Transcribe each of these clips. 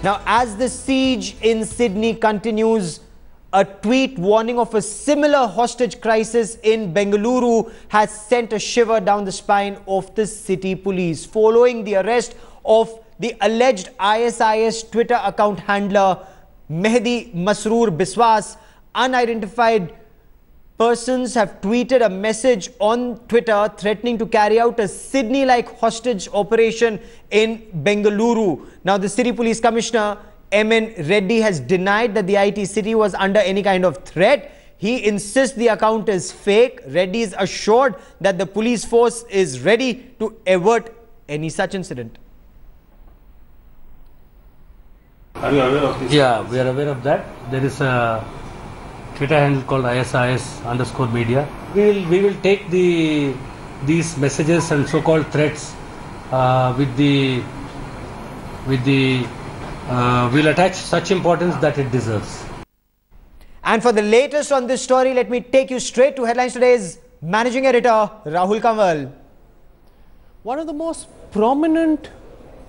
Now, as the siege in Sydney continues, a tweet warning of a similar hostage crisis in Bengaluru has sent a shiver down the spine of the city police following the arrest of the alleged ISIS Twitter account handler Mehdi Masroor Biswas. Unidentified persons have tweeted a message on Twitter threatening to carry out a Sydney-like hostage operation in Bengaluru. Now, the City Police Commissioner M.N. Reddy has denied that the IT city was under any kind of threat. He insists the account is fake. Reddy is assured that the police force is ready to avert any such incident. Are you aware of this? Yeah, we are aware of that. There is a Twitter handle called ISIS_media. We will take these messages and so-called threats we'll attach such importance that it deserves. And for the latest on this story, let me take you straight to Headlines Today's Managing Editor, Rahul Kanwal. One of the most prominent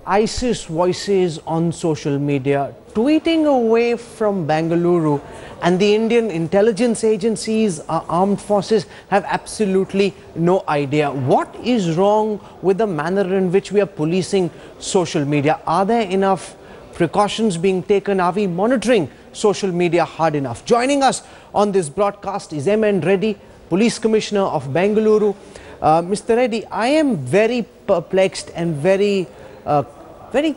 ISIS voices on social media, tweeting away from Bengaluru, and the Indian intelligence agencies, our armed forces have absolutely no idea. What is wrong with the manner in which we are policing social media? Are there enough precautions being taken? Are we monitoring social media hard enough? Joining us on this broadcast is M.N. Reddy, Police Commissioner of Bengaluru. Mr. Reddy, I am very perplexed and very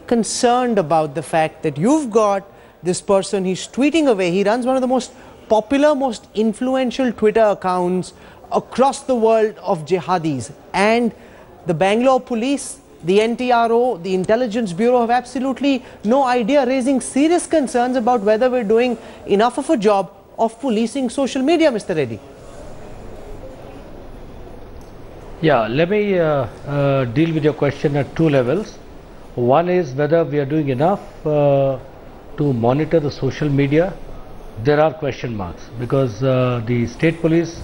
concerned about the fact that you've got this person, he's tweeting away. He runs one of the most popular, most influential Twitter accounts across the world of jihadis. And the Bangalore police, the NTRO, the Intelligence Bureau have absolutely no idea, raising serious concerns about whether we're doing enough of a job of policing social media, Mr. Reddy. Yeah, let me deal with your question at two levels. One is whether we are doing enough to monitor the social media. There are question marks because the state police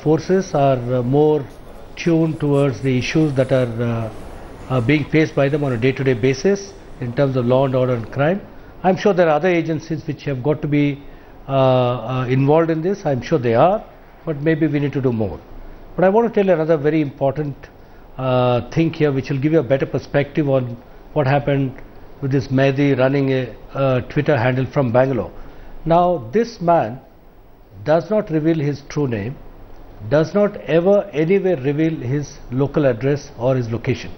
forces are more tuned towards the issues that are being faced by them on a day-to-day basis in terms of law and order and crime. I'm sure there are other agencies which have got to be involved in this. I'm sure they are, but maybe we need to do more. But I want to tell you another very important thing here which will give you a better perspective on what happened with this Mehdi running a Twitter handle from Bangalore. Now, this man does not reveal his true name, does not ever anywhere reveal his local address or his location.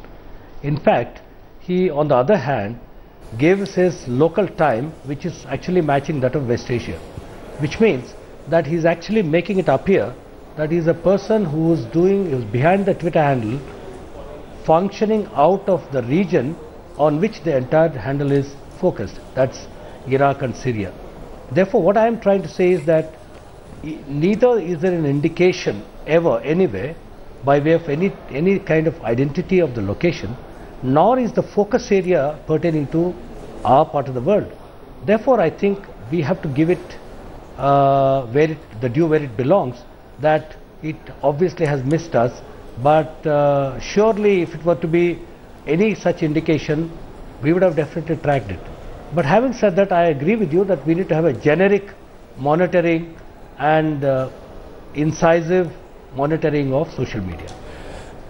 In fact, he, on the other hand, gives his local time, which is actually matching that of West Asia, which means that he's actually making it appear that he's a person who's behind the Twitter handle, functioning out of the region on which the entire handle is focused. That's Iraq and Syria. Therefore, what I am trying to say is that neither is there an indication ever, anyway, by way of any kind of identity of the location, nor is the focus area pertaining to our part of the world. Therefore, I think we have to give it the due where it belongs, that it obviously has missed us, but surely if it were to be any such indication, we would have definitely tracked it. But having said that, I agree with you that we need to have a generic monitoring and incisive monitoring of social media.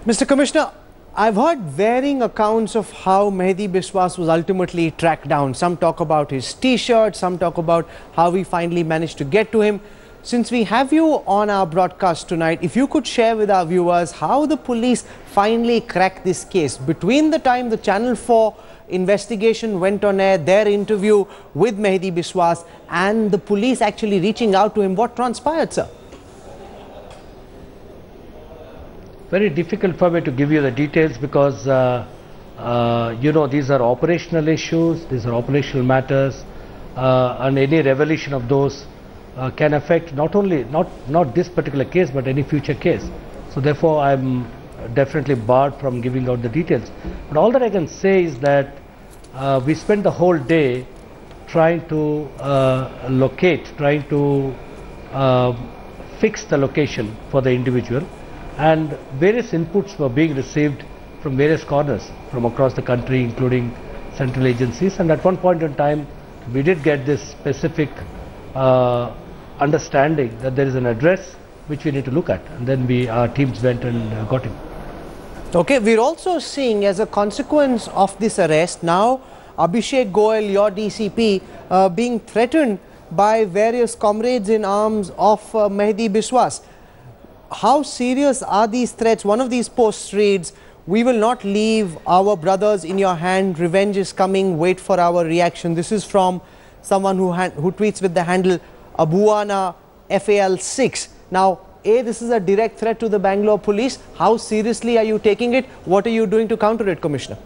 Mr. Commissioner, I've heard varying accounts of how Mehdi Biswas was ultimately tracked down. Some talk about his t-shirt, some talk about how we finally managed to get to him. Since we have you on our broadcast tonight, if you could share with our viewers how the police finally cracked this case. Between the time the Channel 4 investigation went on air, their interview with Mehdi Biswas, and the police actually reaching out to him, what transpired, sir? Very difficult for me to give you the details because, you know, these are operational issues, these are operational matters, and any revelation of those can affect not this particular case but any future case. So therefore I'm definitely barred from giving out the details. But all that I can say is that we spent the whole day trying to trying to fix the location for the individual, and various inputs were being received from various corners from across the country, including central agencies, and at one point in time we did get this specific understanding that there is an address which we need to look at, and then our teams went and got him. Okay, we're also seeing as a consequence of this arrest now Abhishek Goel, your DCP, being threatened by various comrades in arms of Mehdi Biswas. How serious are these threats? One of these posts reads, "We will not leave our brothers in your hand. Revenge is coming. Wait for our reaction." This is from someone who tweets with the handle Abuana FAL6. Now, this is a direct threat to the Bangalore police. How seriously are you taking it? What are you doing to counter it, Commissioner?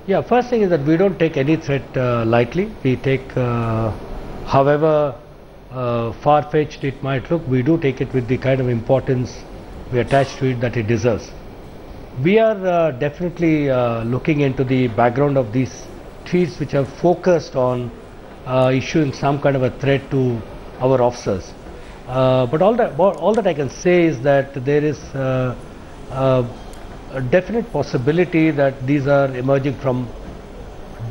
Yeah, first thing is that we don't take any threat lightly. We take, however far-fetched it might look, we do take it with the kind of importance we attach to it that it deserves. We are definitely looking into the background of these tweets which are focused on issuing some kind of a threat to our officers. But all that I can say is that there is a definite possibility that these are emerging from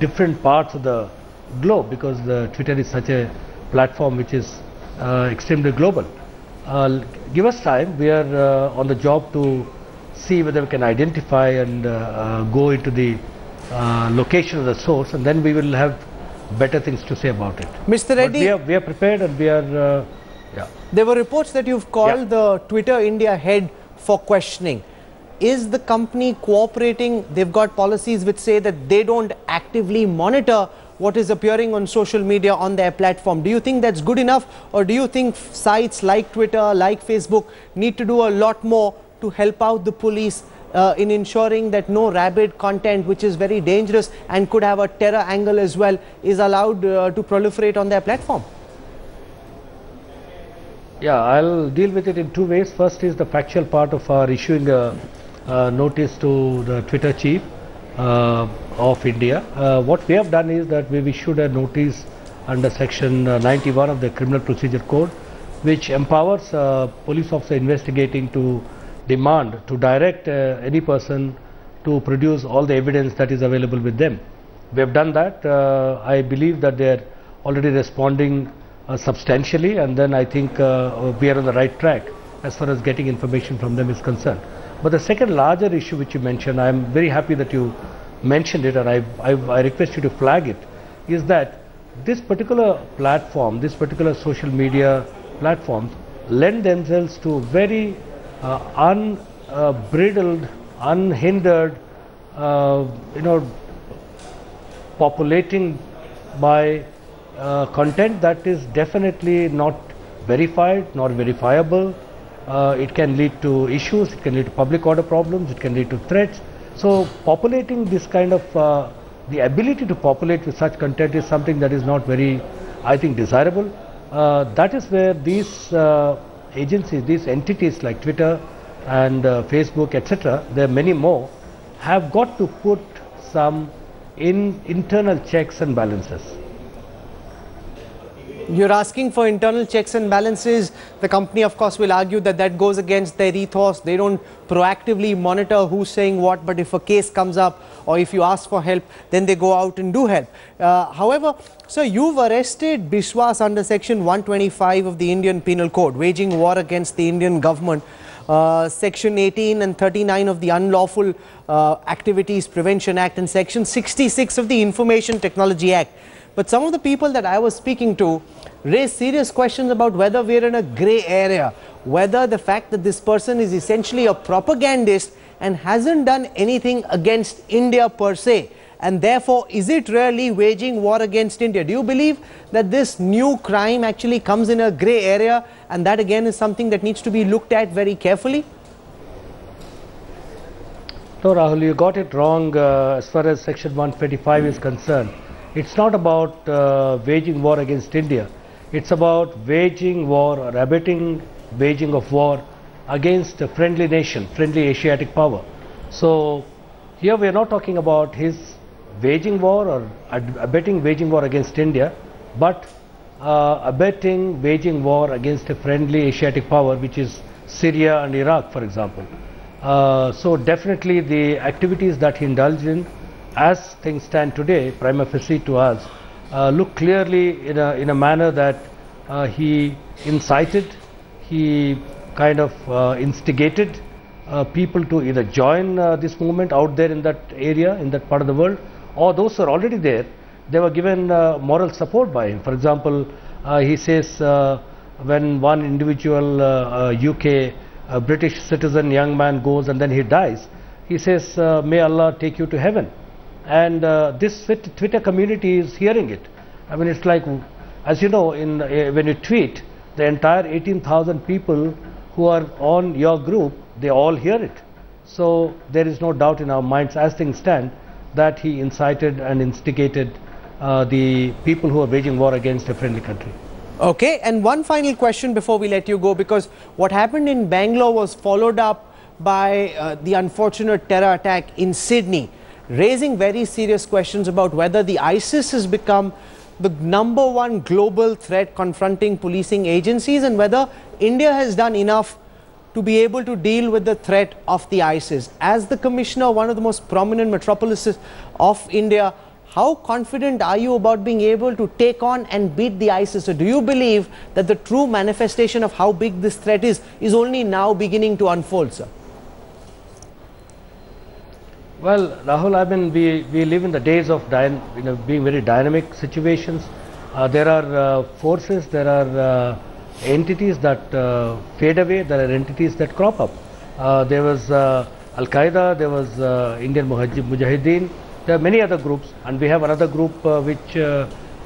different parts of the globe, because the Twitter is such a platform which is extremely global. Give us time. We are on the job to see whether we can identify and go into the location of the source, and then we will have better things to say about it. Mr. Reddy, we are prepared, and we are yeah. There were reports that you've called the Twitter India head for questioning. Is the company cooperating? They've got policies which say that they don't actively monitor what is appearing on social media on their platform. Do you think that's good enough, or do you think sites like Twitter, like Facebook need to do a lot more to help out the police in ensuring that no rabid content, which is very dangerous and could have a terror angle as well, is allowed to proliferate on their platform? Yeah, I'll deal with it in two ways. First is the factual part of our issuing a notice to the Twitter chief of India. What we have done is that we've issued a notice under section 91 of the Criminal Procedure Code, which empowers police officer investigating to demand, to direct any person to produce all the evidence that is available with them. We have done that. I believe that they are already responding substantially, and then I think we are on the right track as far as getting information from them is concerned. But the second larger issue which you mentioned, I am very happy that you mentioned it, and I request you to flag it, is that this particular platform, this particular social media platforms lend themselves to very unbridled, unhindered, populating by content that is definitely not verified, not verifiable. It can lead to issues, it can lead to public order problems, it can lead to threats. So populating this kind of, the ability to populate with such content is something that is not very, I think, desirable. That is where these agencies, these entities like Twitter and Facebook, etc., there are many more, have got to put some internal checks and balances. You're asking for internal checks and balances. The company, of course, will argue that that goes against their ethos. They don't proactively monitor who's saying what, but if a case comes up or if you ask for help, then they go out and do help. However, sir, you've arrested Biswas under section 125 of the Indian Penal Code, waging war against the Indian government. Section 18 and 39 of the Unlawful Activities Prevention Act, and section 66 of the Information Technology Act. But some of the people that I was speaking to raised serious questions about whether we're in a grey area, whether the fact that this person is essentially a propagandist and hasn't done anything against India per se, and therefore is it really waging war against India? Do you believe that this new crime actually comes in a grey area, and that again is something that needs to be looked at very carefully? No, Rahul, you got it wrong as far as section 125 is concerned. It's not about waging war against India. It's about waging war or abetting waging of war against a friendly nation, friendly Asiatic power. So here we are not talking about his waging war or abetting waging war against India, but abetting waging war against a friendly Asiatic power, which is Syria and Iraq, for example. So definitely the activities that he indulged in, as things stand today, prima facie to us, look clearly in a manner that he incited, he kind of instigated people to either join this movement out there in that area, in that part of the world, or those who are already there, they were given moral support by him. For example, he says when one individual UK British citizen young man goes and then he dies, he says, may Allah take you to heaven. And this Twitter community is hearing it. I mean, it's like, as you know, when you tweet, the entire 18,000 people who are on your group, they all hear it. So there is no doubt in our minds, as things stand, that he incited and instigated the people who are waging war against a friendly country. Okay, and one final question before we let you go, because what happened in Bangalore was followed up by the unfortunate terror attack in Sydney, raising very serious questions about whether the ISIS has become the #1 global threat confronting policing agencies, and whether India has done enough to be able to deal with the threat of the ISIS. As the Commissioner, one of the most prominent metropolises of India, how confident are you about being able to take on and beat the ISIS? So do you believe that the true manifestation of how big this threat is only now beginning to unfold, sir? Well, Rahul, I mean, we live in the days of being very dynamic situations. There are forces, there are entities that fade away, there are entities that crop up. There was Al-Qaeda, there was Indian Mujahideen, there are many other groups, and we have another group which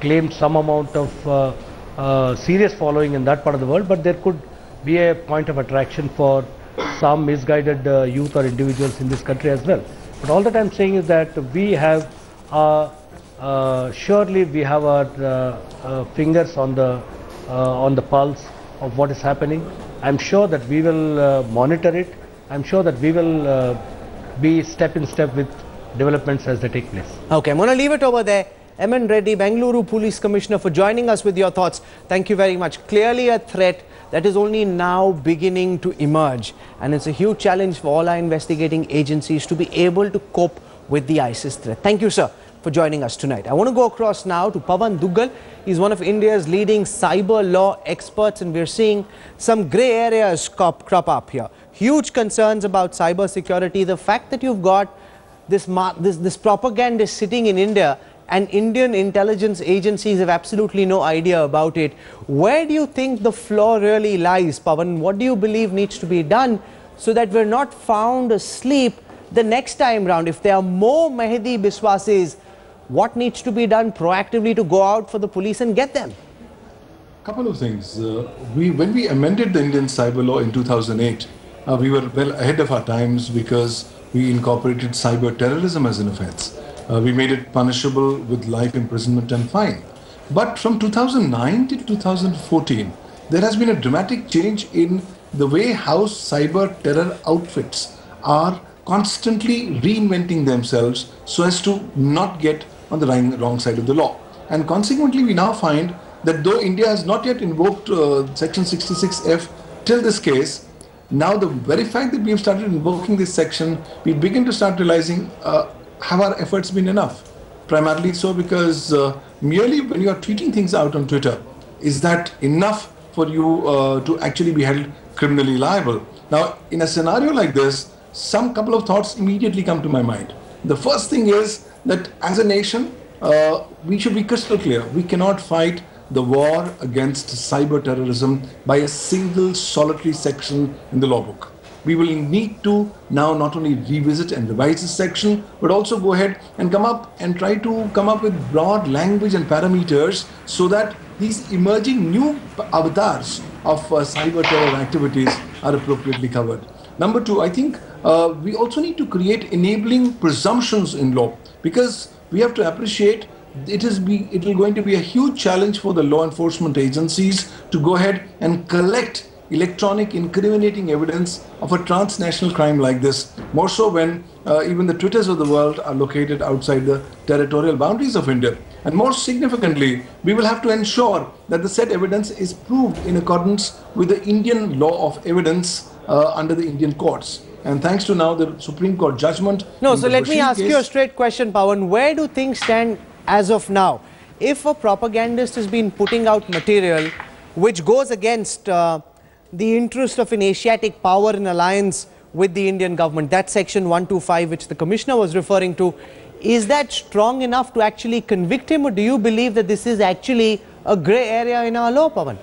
claimed some amount of serious following in that part of the world, but there could be a point of attraction for some misguided youth or individuals in this country as well. But all that I'm saying is that we have surely we have our fingers on the pulse of what is happening. I'm sure that we will monitor it. I'm sure that we will be step in step with developments as they take place. Okay, I'm going to leave it over there. M.N. Reddy, Bengaluru Police Commissioner, for joining us with your thoughts. Thank you very much. Clearly a threat that is only now beginning to emerge, and it's a huge challenge for all our investigating agencies to be able to cope with the ISIS threat. Thank you, sir, for joining us tonight. I want to go across now to Pawan Duggal. He's one of India's leading cyber law experts, and we're seeing some grey areas crop up here. Huge concerns about cyber security. The fact that you've got this propaganda sitting in India and Indian intelligence agencies have absolutely no idea about it. Where do you think the flaw really lies, Pawan? What do you believe needs to be done so that we're not found asleep the next time round? If there are more Mehdi Biswasis, what needs to be done proactively to go out for the police and get them? Couple of things. When we amended the Indian cyber law in 2008, we were well ahead of our times because we incorporated cyber terrorism as an offense. We made it punishable with life imprisonment and fine. But from 2009 to 2014, there has been a dramatic change in the way how cyber terror outfits are constantly reinventing themselves so as to not get on the wrong side of the law. And consequently, we now find that though India has not yet invoked Section 66F till this case, now the very fact that we have started invoking this section, we begin to start realizing have our efforts been enough? Primarily so because merely when you are tweeting things out on Twitter, is that enough for you to actually be held criminally liable? Now, in a scenario like this, some couple of thoughts immediately come to my mind. The first thing is that as a nation, we should be crystal clear. We cannot fight the war against cyber terrorism by a single solitary section in the law book. We will need to now not only revisit and revise this section, but also go ahead and try to come up with broad language and parameters so that these emerging new avatars of cyber terror activities are appropriately covered. Number two, I think we also need to create enabling presumptions in law, because we have to appreciate it will going to be a huge challenge for the law enforcement agencies to go ahead and collect electronic incriminating evidence of a transnational crime like this, more so when even the Twitters of the world are located outside the territorial boundaries of India. And more significantly, we will have to ensure that the said evidence is proved in accordance with the Indian law of evidence under the Indian courts. And thanks to now the Supreme Court judgment. No, so let me ask you a straight question, Pawan. Where do things stand as of now? If a propagandist has been putting out material which goes against the interest of an Asiatic power in alliance with the Indian government, that section 125 which the Commissioner was referring to, is that strong enough to actually convict him, or do you believe that this is actually a grey area in our law, Pawan?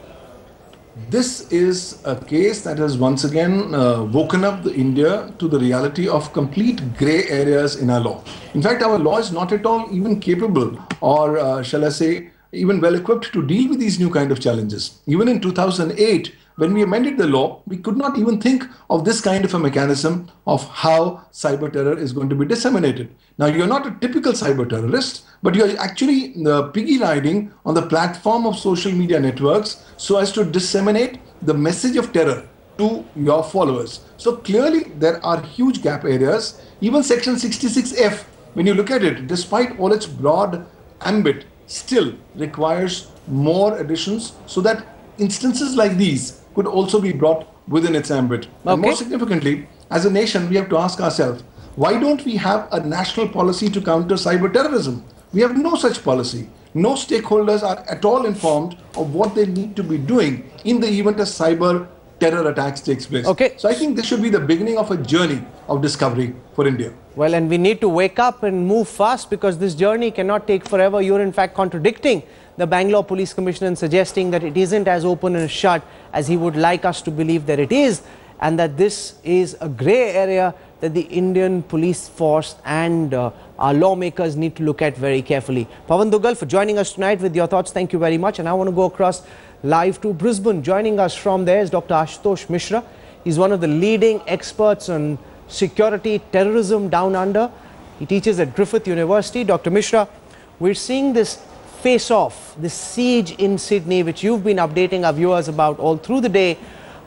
This is a case that has once again woken up India to the reality of complete grey areas in our law. In fact, our law is not at all even capable, or shall I say, even well equipped to deal with these new kind of challenges. Even in 2008, when we amended the law, we could not even think of this kind of a mechanism of how cyber terror is going to be disseminated. Now, you're not a typical cyber terrorist, but you're actually piggy riding on the platform of social media networks so as to disseminate the message of terror to your followers. So clearly, there are huge gap areas. Even Section 66F, when you look at it, despite all its broad ambit, still requires more additions so that instances like these could also be brought within its ambit. Okay. And more significantly, as a nation, we have to ask ourselves, why don't we have a national policy to counter cyber terrorism? We have no such policy. No stakeholders are at all informed of what they need to be doing in the event a cyber terror attacks takes place. Okay. So I think this should be the beginning of a journey of discovery for India. Well, and we need to wake up and move fast, because this journey cannot take forever. You're in fact contradicting the Bangalore Police Commissioner and suggesting that it isn't as open and shut as he would like us to believe that it is, and that this is a grey area that the Indian police force and our lawmakers need to look at very carefully. Pawan Dugal, for joining us tonight with your thoughts, thank you very much. And I want to go across live to Brisbane. Joining us from there is Dr. Ashutosh Mishra. He's one of the leading experts on security, terrorism down under. He teaches at Griffith University. Dr. Mishra, we're seeing this face-off, this siege in Sydney, which you've been updating our viewers about all through the day.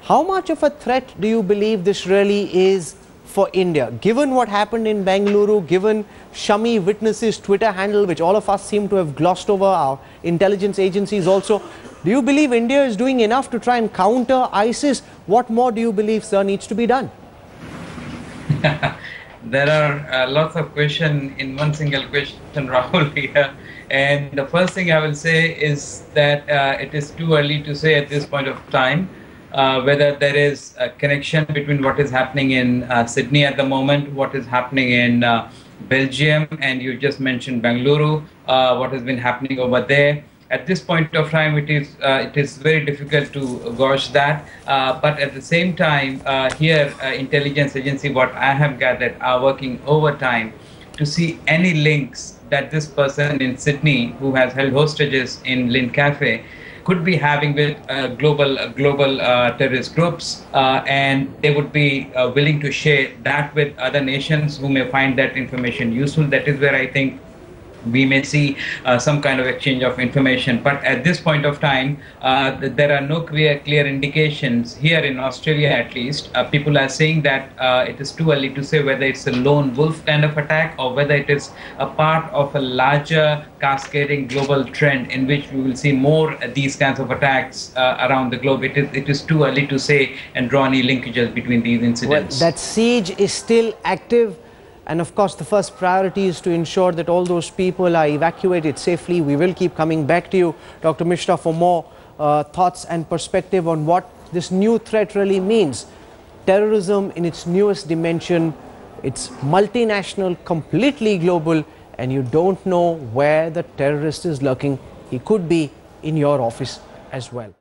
How much of a threat do you believe this really is for India? Given what happened in Bengaluru, given Shami Witness's Twitter handle, which all of us seem to have glossed over, our intelligence agencies also, do you believe India is doing enough to try and counter ISIS? What more do you believe, sir, needs to be done? There are lots of questions in one single question, Rahul, here. And the first thing I will say is that it is too early to say at this point of time whether there is a connection between what is happening in Sydney at the moment, what is happening in Belgium, and you just mentioned Bengaluru, what has been happening over there. At this point of time, it is very difficult to gauge that. But at the same time, here, intelligence agency, what I have gathered, are working overtime to see any links that this person in Sydney, who has held hostages in Lynn Cafe, could be having with global terrorist groups, and they would be willing to share that with other nations who may find that information useful. That is where I think we may see some kind of exchange of information. But at this point of time, there are no clear indications here in Australia, at least. People are saying that it is too early to say whether it's a lone wolf kind of attack or whether it is a part of a larger cascading global trend in which we will see more these kinds of attacks around the globe. It is too early to say and draw any linkages between these incidents. Well, that siege is still active. And of course, the first priority is to ensure that all those people are evacuated safely. We will keep coming back to you, Dr. Mishra, for more thoughts and perspective on what this new threat really means. Terrorism in its newest dimension, it's multinational, completely global, and you don't know where the terrorist is lurking. He could be in your office as well.